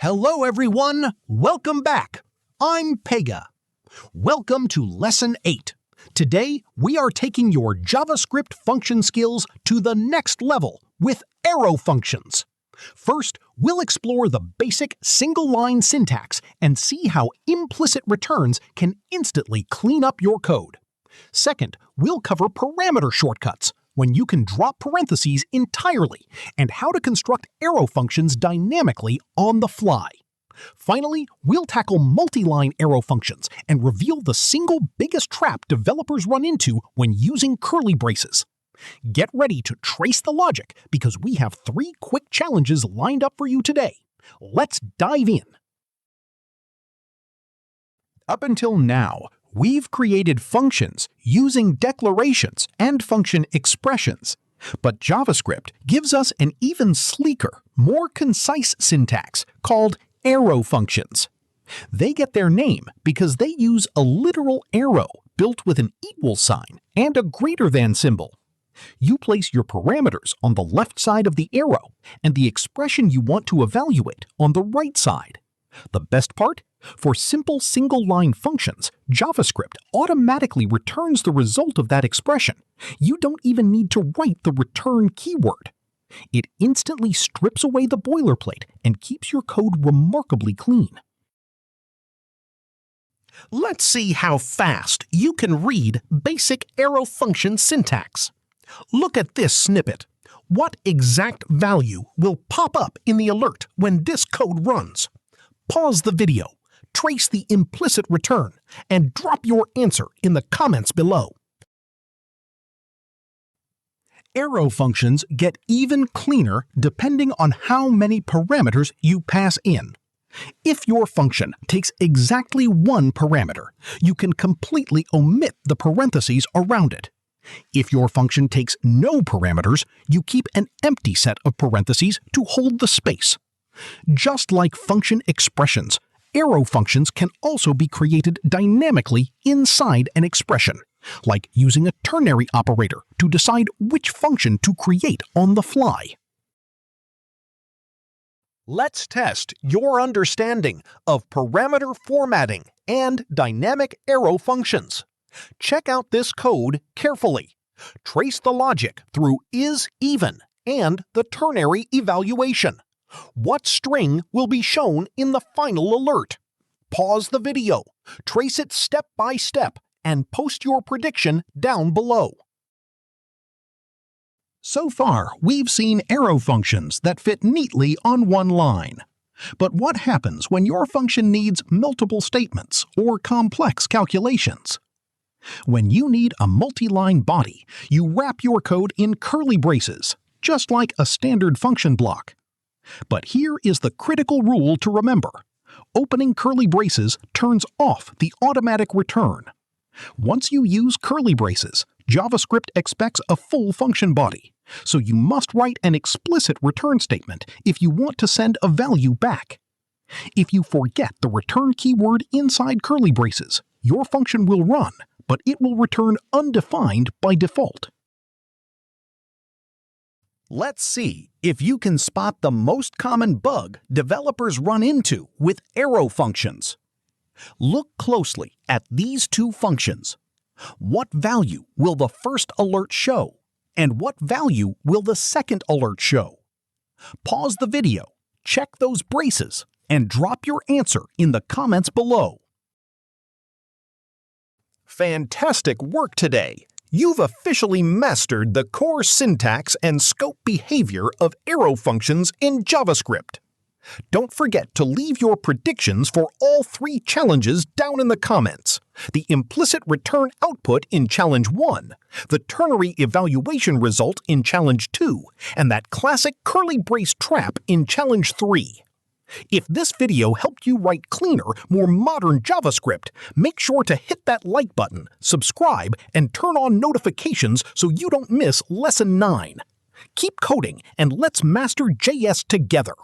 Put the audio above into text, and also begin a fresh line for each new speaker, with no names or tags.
Hello everyone, welcome back. I'm Pegah. Welcome to Lesson 8. Today, we are taking your JavaScript function skills to the next level with arrow functions. First, we'll explore the basic single-line syntax and see how implicit returns can instantly clean up your code. Second, we'll cover parameter shortcuts, when you can drop parentheses entirely, and how to construct arrow functions dynamically on the fly. Finally, we'll tackle multiline arrow functions and reveal the single biggest trap developers run into when using curly braces. Get ready to trace the logic because we have 3 quick challenges lined up for you today. Let's dive in. Up until now, we've created functions using declarations and function expressions. But JavaScript gives us an even sleeker, more concise syntax called arrow functions. They get their name because they use a literal arrow built with an equal sign and a greater than symbol. You place your parameters on the left side of the arrow and the expression you want to evaluate on the right side. The best part? For simple single-line functions, JavaScript automatically returns the result of that expression. You don't even need to write the return keyword. It instantly strips away the boilerplate and keeps your code remarkably clean. Let's see how fast you can read basic arrow function syntax. Look at this snippet. What exact value will pop up in the alert when this code runs? Pause the video, trace the implicit return, and drop your answer in the comments below. Arrow functions get even cleaner depending on how many parameters you pass in. If your function takes exactly 1 parameter, you can completely omit the parentheses around it. If your function takes no parameters, you keep an empty set of parentheses to hold the space. Just like function expressions, arrow functions can also be created dynamically inside an expression, like using a ternary operator to decide which function to create on the fly. Let's test your understanding of parameter formatting and dynamic arrow functions. Check out this code carefully. Trace the logic through is/even and the ternary evaluation. What string will be shown in the final alert? Pause the video, trace it step by step, and post your prediction down below. So far, we've seen arrow functions that fit neatly on one line. But what happens when your function needs multiple statements or complex calculations? When you need a multi-line body, you wrap your code in curly braces, just like a standard function block. But here is the critical rule to remember. Opening curly braces turns off the automatic return. Once you use curly braces, JavaScript expects a full function body, so you must write an explicit return statement if you want to send a value back. If you forget the return keyword inside curly braces, your function will run, but it will return undefined by default. Let's see if you can spot the most common bug developers run into with arrow functions. Look closely at these 2 functions. What value will the first alert show? And what value will the second alert show? Pause the video, check those braces, and drop your answer in the comments below. Fantastic work today! You've officially mastered the core syntax and scope behavior of arrow functions in JavaScript. Don't forget to leave your predictions for all 3 challenges down in the comments. The implicit return output in Challenge 1, the ternary evaluation result in Challenge 2, and that classic curly brace trap in Challenge 3. If this video helped you write cleaner, more modern JavaScript, make sure to hit that like button, subscribe, and turn on notifications so you don't miss Lesson 9. Keep coding and let's master JS together.